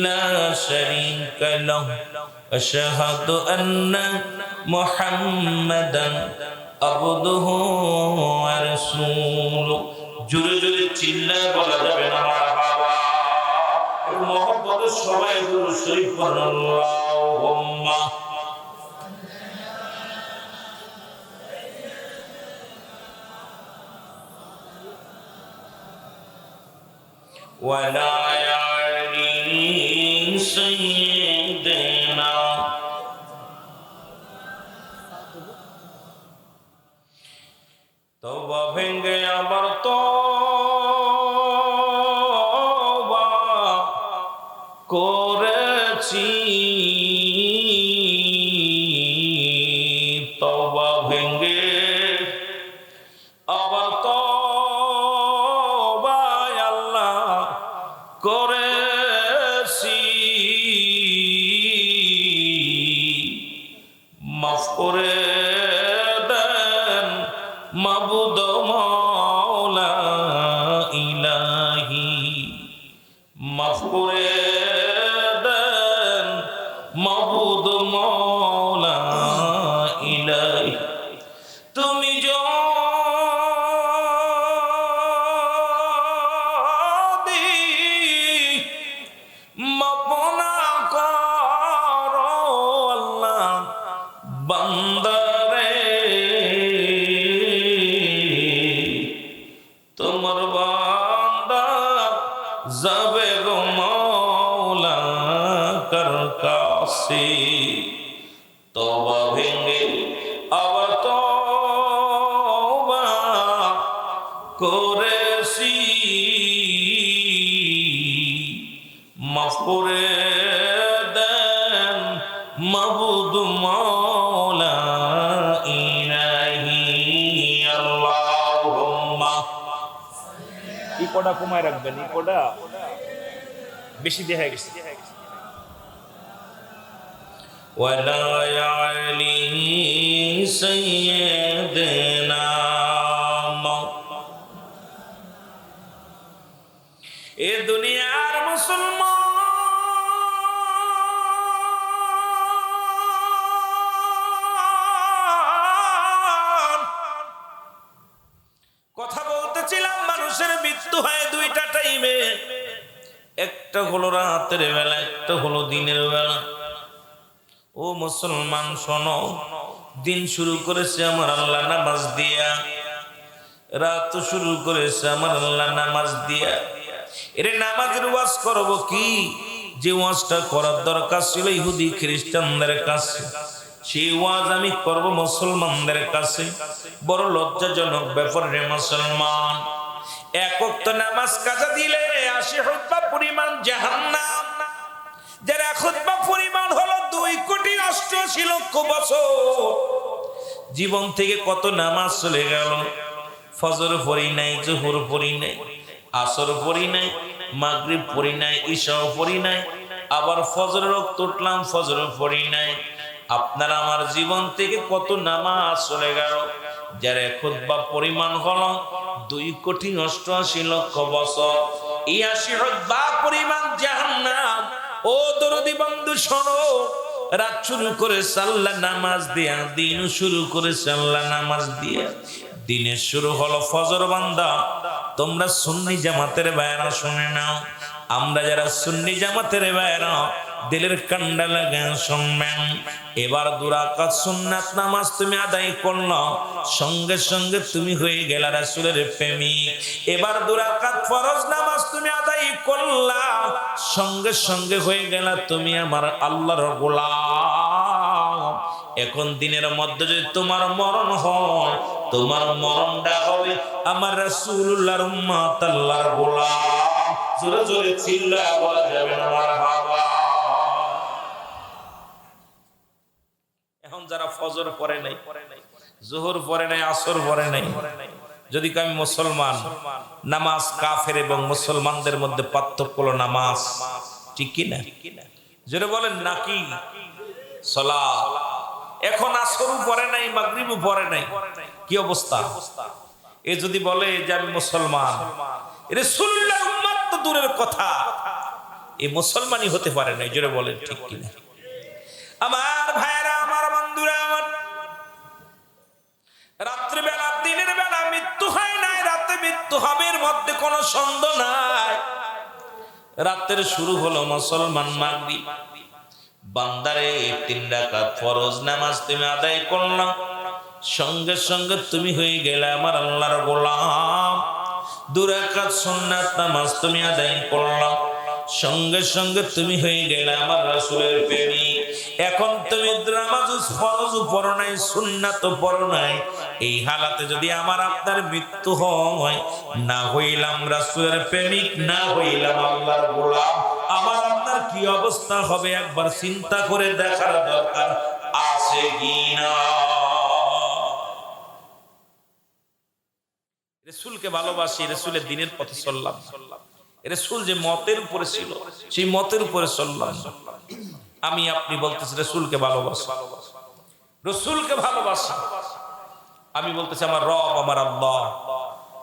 লা শারীকা লাহু, আশহাদু আন্না মুহাম্মাদান আবদুহু ওয়া রাসূলুহু। জোরে জোরে চিল্লায় বলা যাবে না মারহাবা। মুহাম্মদের সবাই দুরূদ শরীফ পড়ুন, আল্লাহুম্মা وعلى آل سيدنا। তওবা ভেঙে আবার তওবা করেছি, তওবা ভেঙে আবার তওবা আল্লাহ করেছি, মাফ করে দেন মাবুদ মাওলা ইলাহি, মাফ করে দেন মাবুদ মাওলা ইলাহি। তুমি যদি মাফ না করো আল্লাহ বান্দারে, তোমার বান্দা যাবে গো মাওলা কার কাছে। তওবা ভেঙে আবার তওবা করেছি, মাফ করে দেন মাবুদ মাওলা ইলাহি। আল্লাহুম্মা, ইকোটা কমায় রাখবেন, ইকোটা বেশি দেখা গেছে। ওয়ালা আলি সাইয়্যিদিনা। এ দুনিয়ার মুসলমান, কথা বলতেছিলাম, মানুষের মৃত্যু হয় দুইটা টাইমে, একটা হলো রাতের বেলা, একটা হলো দিনের বেলা। ও মুসলমান শোনো, দিন শুরু করেছে আমার আল্লাহ নামাজ দিয়া, রাত শুরু করেছে আমার আল্লাহ নামাজ দিয়া। এরে নামাজের ওয়াজ করব কি? যে ওয়াজটা করার দরকার ছিল ইহুদি খ্রিস্টানদের কাছে, সেই ওয়াজ আমি করব মুসলমানদের কাছে। বড় লজ্জাজনক ব্যাপার রে মুসলমান। এক ওয়াক্ত নামাজ কাজা দিলে 80 খুতবা পরিমাণ জাহান্নাম, যার এক খুতবা পরিমাণ হলো 2,88,00,000 বছর। জীবন থেকে কত নামাজ চলে গেল। ফজর পড়ি নাই, জোহর পড়ি নাই, আসর পড়ি নাই, মাগরিব পড়ি নাই, ইশাও পড়ি নাই, আবার ফজরের ওয়াক্ত উঠলাম, ফজর পড়ি নাই। আপনার আমার জীবন থেকে কত নামাজ চলে গেল, যার খুতবা পরিমাণ হলো 2,88,00,000 বছর। 80 খুতবা পরিমাণ জাহান্নাম। ও দরদি বন্ধু শোনো, রাত শুরু করে আল্লাহ নামাজ দিয়া, দিন শুরু করে আল্লাহ নামাজ দিয়া। দিনের শুরু হলো ফজর। বান্দা তোমরা সুন্নি জামাতের ভাইরা শুনে নাও, আমরা যারা সুন্নি জামাতের ভাইরা দিলের কান্ডা লাগান শুনবেন। এবার 2 রাকাত সুন্নাত নামাজ তুমি আদায় করলো, সঙ্গে সঙ্গে তুমি হয়ে গেলা রাসূলের প্রেমিক। এবার 2 রাকাত ফরজ নামাজ তুমি আদায় করলা, সঙ্গে সঙ্গে হয়ে গেলা তুমি আমার আল্লাহর গোলাম। এখন দিনের মধ্যে যদি তোমার মরণ হয়, তোমার মরণটা হবে আমার রাসূলুল্লাহর উম্মত, আল্লাহর গোলাম। জোরে জোরে চিল্লায়া বলা যাবে না মারহাবা। এখন যারা ফজর পড়ে নাই, জোহর পড়ে নাই, আসর পড়ে নাই, যদি আমি মুসলমান, নামাজ কাফের এবং মুসলমানদের মধ্যে পার্থক্য হলো নামাজ, ঠিক কি না? জোরে বলেন নাকি? সালাত এখন আসরও পড়ে নাই, মাগরিবও পড়ে নাই, কি অবস্থা? এ যদি বলে যে আমি মুসলমান, রাসূলুল্লাহর উম্মত তো দূরের কথা, এই মুসলমানই হতে পারে না। জোরে বলেন ঠিক কি না? আমার ভাইরা, আমার বন্ধুরা, আমার রাত্রি বেলা দিনের বেলা মৃত্যু হয় নাই, রাতে মৃত্যু হবে, এর মধ্যে কোনো সন্দেহ নাই। রাতের শুরু হলো মুসলমান মাগরিব। বান্দারে 3 রাকাত ফরজ নামাজ তুমি আদায় করলা, সঙ্গে সঙ্গে তুমি হয়ে গেলে আমার আল্লাহর গোলাম। 2 রাকাত সুন্নাত নামাজ তুমি আদায় করলা, সঙ্গে সঙ্গে তুমি হয়ে গেলে আমার রাসূলের প্রেমিক। এখন তুমি নামাজ ফরজ পড়ো নাই, সুন্নাত পড়ো নাই, এই হালাতে যদি আমার আপনার মৃত্যু হয়, না হইলাম রাসূলের প্রেমিক, না হইলাম আল্লাহর গোলাম, আমার আপনার কি অবস্থা হবে একবার চিন্তা করে দেখার দরকার আছে কিনা। রাসূলকে ভালোবাসি, রাসূলের দ্বীনের পথে চললাম, রাসূল যে মতের উপরে ছিল সেই মতের উপরে চললাম। আমি আপনি বলতেছি রাসূলকে ভালোবাসি, রাসূলকে ভালোবাসি। আমি বলতেছি আমার রব, আমার আল্লাহ,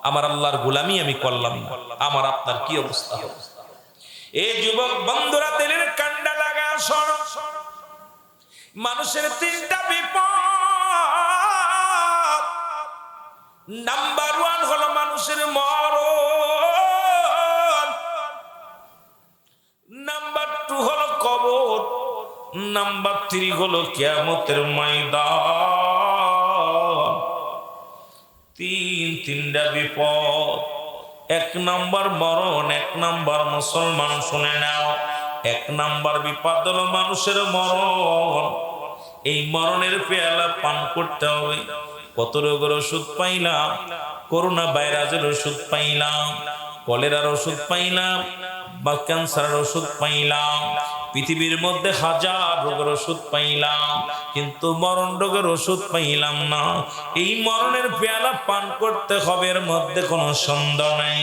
আমার আল্লাহর গোলামি আমি করলাম না, আমার আপনার কি অবস্থা হবে? এই যুবক বন্ধুরা দিলের কান্ডা লাগা শোনো, মানুষের 3টা বিপদ। নাম্বার 1 হলো মানুষের মরণ, নাম্বার 2 হলো কবর, নাম্বার 3 হলো কিয়ামতের ময়দান। 3টা বিপদ। 1 নাম্বার মরণ, 1 নাম্বার মুসলমান শুনে নাও, 1 নাম্বার বিপদ হলো মানুষের মরণ। এই মরণের পেয়ালা পান করতে হবে। কত রোগের ওষুধ পাইলাম, করোনা ভাইরাসের ওষুধ পাইলাম, কলেরার ওষুধ পাইলাম, বা ক্যান্সারের ওষুধ পাইলাম, পৃথিবীর মধ্যে 1000 রোগের ওষুধ পাইলাম, কিন্তু মরণ রোগের ওষুধ পাইলাম না। এই মরণের পেয়ালা পান করতে হবে, এর মধ্যে কোনো সন্দেহ নাই।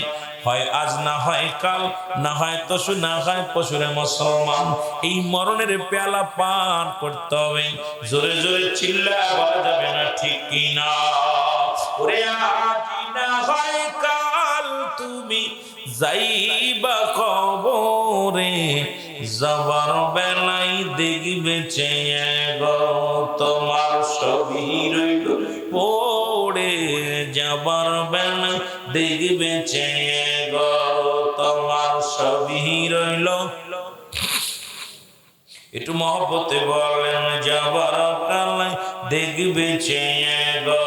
হয় আজ, না হয় কাল, না হয় তসু, না হয় পশুরে মুসলমান, এই মরণের পেয়ালা পান করতে হবে। জোরে জোরে চিল্লায়া বলা যাবে না, ঠিক কি না? ওরে আজ না হয় কাল তুমি যাইবা কবরে, যাবার বেলায় দেখবে চেয়ে গো তোমার সবই রইল পড়ে, যাবার বেলায় দেখবে চেয়ে গো তোমার সবই রইল। একটু মহব্বতে বলেন, যাবার বেলায় দেখবে চেয়ে গো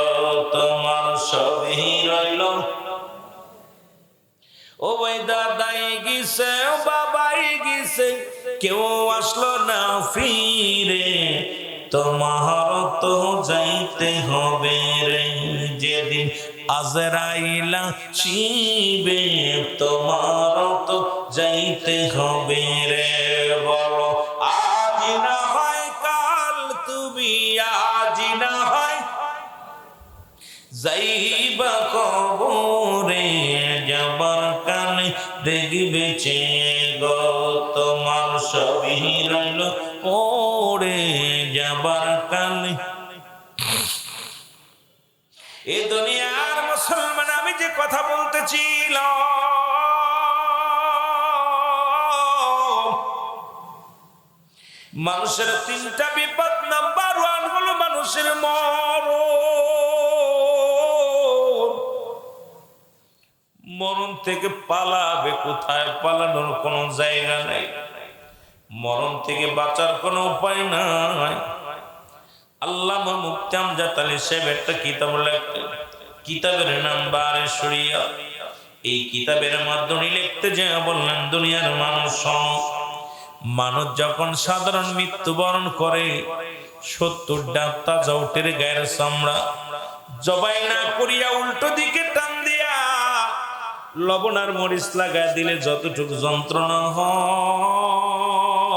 তোমার সবই রইল। ও ভাই দাদাই গেছে, ও বাবাই গেছে, কেউ আসলো না ফিরে, তোমার তো যাইতে হবে রে। যেদিন আজরাইল আসিবে তোমার তো যাইতে হবে রে। বলো আজ না হয় কাল, তুমি আজ না হয় যাইবা কবরে, যাবার কালে দেখবে চেয়ে গো তোমার সবই রইল পড়ে, যাবার কালে। এই দুনিয়ার মুসলমান, আমি যে কথা বলতেছিলাম, মানুষের তিনটা বিপদ, নাম্বার 1 হলো মানুষের মরণ। মরণ থেকে পালাবে কোথায়? পালানোর কোনো জায়গা নেই, মরণ থেকে বাঁচার কোনো উপায় নাই। আল্লামা মুফতি আমজাদ আলী সাহেব একটা কিতাব লেখতেন, কিতাবের নাম বারে শরিয়া। এই কিতাবের মাধ্যমে লিখতে যে বললেন, দুনিয়ার মানুষ যখন সাধারণ মৃত্যুবরণ করে, 70টা তাজা উটের গায়ের চামড়া জবাই না করিয়া উল্টো দিকে টান দিয়া লবণ আর মরিচ লাগায় দিলে যতটুকু যন্ত্রণা হয়,